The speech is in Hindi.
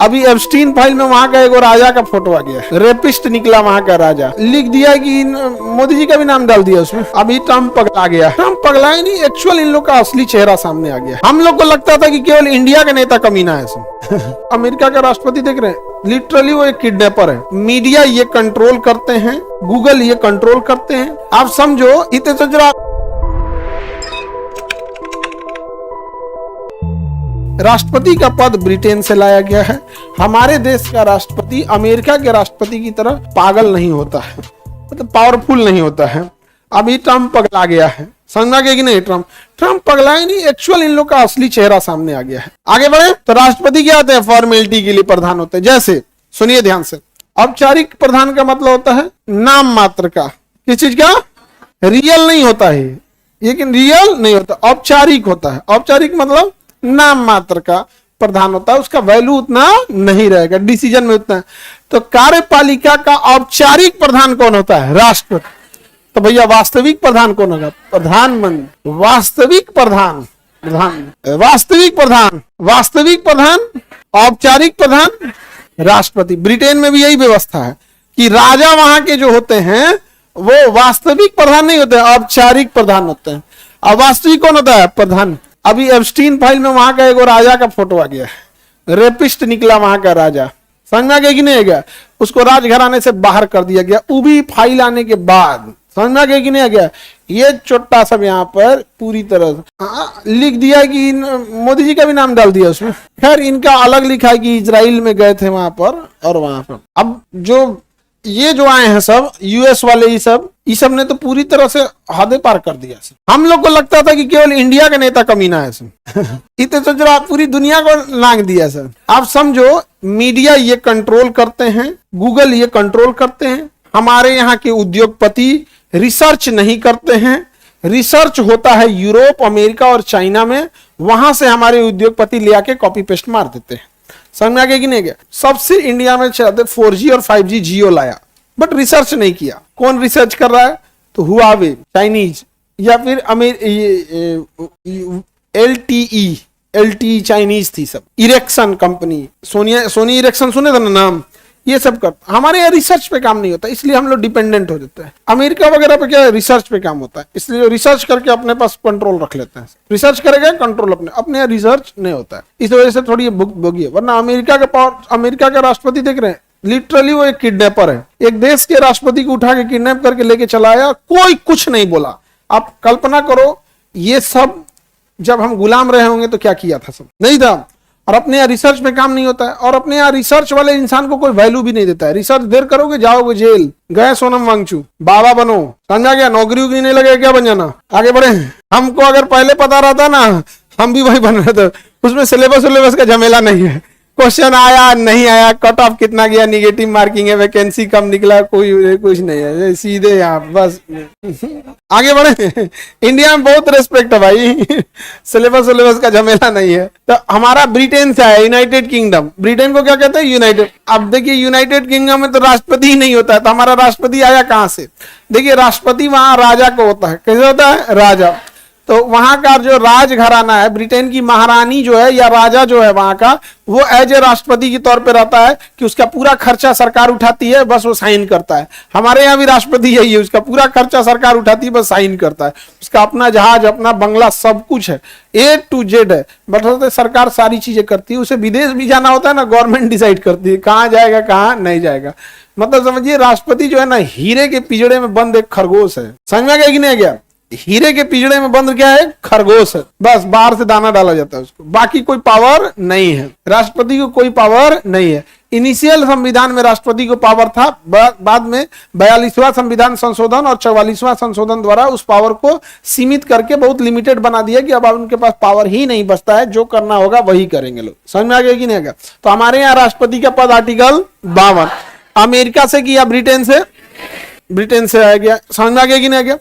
अभी एप्स्टीन फाइल में वहां का एक राजा का फोटो आ गया, रेपिस्ट निकला वहां का राजा, लिख दिया कि मोदी जी का भी नाम डाल दिया उसमें। अभी ट्रम्प पगला गया, ट्रम्प पगला ही नहीं, एक्चुअल इन लोग का असली चेहरा सामने आ गया। हम लोग को लगता था कि केवल इंडिया का नेता कमीना है इसमें। अमेरिका का राष्ट्रपति देख रहे हैं, लिटरली वो एक किडनैपर है। मीडिया ये कंट्रोल करते हैं, गूगल ये कंट्रोल करते हैं। आप समझो इतने तो जरा राष्ट्रपति का पद ब्रिटेन से लाया गया है। हमारे देश का राष्ट्रपति अमेरिका के राष्ट्रपति की तरह पागल नहीं होता है, मतलब पावरफुल नहीं होता है। अभी ट्रम्प पगला गया है, समझा गया कि नहीं? ट्रम्प पगला ही नहीं, एक्चुअल इन लोग का असली चेहरा सामने आ गया है। आगे बढ़े तो राष्ट्रपति क्या होते हैं? फॉर्मेलिटी के लिए प्रधान होते हैं। जैसे सुनिए ध्यान से, औपचारिक प्रधान का मतलब होता है नाम मात्र का, किस चीज का? रियल नहीं होता है, लेकिन रियल नहीं होता, औपचारिक होता है। औपचारिक मतलब नाम मात्र का प्रधान होता है, उसका वैल्यू उतना नहीं रहेगा, डिसीजन में उतना। तो कार्यपालिका का औपचारिक प्रधान कौन होता है? राष्ट्रपति। तो भैया वास्तविक प्रधान कौन होगा? प्रधानमंत्री। वास्तविक प्रधान, वास्तविक प्रधान, औपचारिक प्रधान राष्ट्रपति। ब्रिटेन में भी यही व्यवस्था है कि राजा वहां के जो होते हैं वो वास्तविक प्रधान नहीं होते, औपचारिक प्रधान होते हैं। अब वास्तविक कौन होता है? प्रधान। अभी एप्स्टीन फाइल में वहां का एक राजा का फोटो आ गया, रेपिस्ट निकला वहां का राजा, समझ में आ गया कि नहीं आ गया? उसको राजघराने से बाहर कर दिया गया, वो भी फाइल आने के बाद। समझ में आ गया कि नहीं आ गया? ये छोटा सा यहाँ पर पूरी तरह लिख दिया कि मोदी जी का भी नाम डाल दिया उसमें। खैर इनका अलग लिखा है कि इजराइल में गए थे वहां पर और वहां पर। अब जो ये जो आए हैं सब यूएस वाले, ये सब ने तो पूरी तरह से हदें पार कर दिया। हम लोग को लगता था कि केवल इंडिया का नेता कमीना है इसमें। इतने तो जरा पूरी दुनिया को लांग दिया सर। आप समझो मीडिया ये कंट्रोल करते हैं, गूगल ये कंट्रोल करते हैं। हमारे यहाँ के उद्योगपति रिसर्च नहीं करते हैं। रिसर्च होता है यूरोप, अमेरिका और चाइना में, वहां से हमारे उद्योगपति ले आके कॉपी पेस्ट मार देते हैं। समझ में आ गया कि नहीं गया? सबसे इंडिया में 4G और 5G जियो लाया, बट रिसर्च नहीं किया। कौन रिसर्च कर रहा है? तो हुआवे चाइनीज, या फिर LTE चाइनीज थी सब। इरेक्शन कंपनी, सोनी इरेक्शन सुने थे ना नाम? ये सब कर। हमारे यहाँ रिसर्च पे काम नहीं होता, इसलिए हम लोग डिपेंडेंट हो जाते हैं। अमेरिका वगैरह पे क्या है? रिसर्च पे काम होता है, इसलिए रिसर्च करके अपने पास कंट्रोल रख लेते हैं। रिसर्च करेगा कंट्रोल अपने यहाँ रिसर्च नहीं होता है, इस वजह से थोड़ी भोगी है। वरना अमेरिका का राष्ट्रपति देख रहे हैं, लिटरली वो एक किडनैपर है। एक देश के राष्ट्रपति को उठा के किडनैप करके लेके चला आया, कोई कुछ नहीं बोला। आप कल्पना करो ये सब जब हम गुलाम रहे होंगे तो क्या किया था? सब नहीं था। और अपने यहाँ रिसर्च में काम नहीं होता है, और अपने यहाँ रिसर्च वाले इंसान को कोई वैल्यू भी नहीं देता है। रिसर्च देर करोगे जाओगे जेल, गए सोनम वांगचू, बाबा बनो, समझा गया? नौकरी नहीं लगेगा, क्या बन जाना? आगे बढ़े। हमको अगर पहले पता रहता ना, हम भी वही बन रहे थे। उसमें सिलेबस का झमेला नहीं है, क्वेश्चन आया नहीं आया, कट ऑफ कितना गया, निगेटिव मार्किंग है, वैकेंसी कम निकला, कोई कुछ नहीं है, सीधे यहाँ बस। आगे बढ़े। इंडिया में बहुत रेस्पेक्ट है भाई, सिलेबस का झमेला नहीं है। तो हमारा ब्रिटेन से आया, यूनाइटेड किंगडम। ब्रिटेन को क्या कहते हैं? यूनाइटेड। अब देखिए यूनाइटेड किंगडम में तो राष्ट्रपति ही नहीं होता है, तो हमारा राष्ट्रपति आया कहां से? देखिए राष्ट्रपति वहां राजा को होता है। कैसे होता है? राजा। तो वहां का जो राजघराना है, ब्रिटेन की महारानी जो है या राजा जो है वहां का, वो एज ए राष्ट्रपति के तौर पे रहता है कि उसका पूरा खर्चा सरकार उठाती है, बस वो साइन करता है। हमारे यहाँ भी राष्ट्रपति यही है, उसका पूरा खर्चा सरकार उठाती है, बस साइन करता है। उसका अपना जहाज, अपना बंगला, सब कुछ है, A to Z है, बट सरकार सारी चीजें करती है। उसे विदेश भी जाना होता है ना, गवर्नमेंट डिसाइड करती है कहाँ जाएगा कहाँ नहीं जाएगा। मतलब समझिए राष्ट्रपति जो है ना, हीरे के पिंजड़े में बंद एक खरगोश है। समझ में आ गया कि नहीं गया? हीरे के पिंजड़े में बंद क्या है? खरगोश है। बस बाहर से दाना डाला जाता है उसको, बाकी कोई पावर नहीं है। राष्ट्रपति को कोई पावर नहीं है। इनिशियल संविधान में राष्ट्रपति को पावर था, बाद में 42वां संविधान संशोधन और 44वां संशोधन द्वारा उस पावर को सीमित करके बहुत लिमिटेड बना दिया कि अब उनके पास पावर ही नहीं बचता है, जो करना होगा वही करेंगे लोग। समझ में आ गया कि नहीं आ गया? तो हमारे यहाँ राष्ट्रपति का पद आर्टिकल 52। अमेरिका से किया, ब्रिटेन से आ गया। समझ में आ गया कि नहीं आ गया?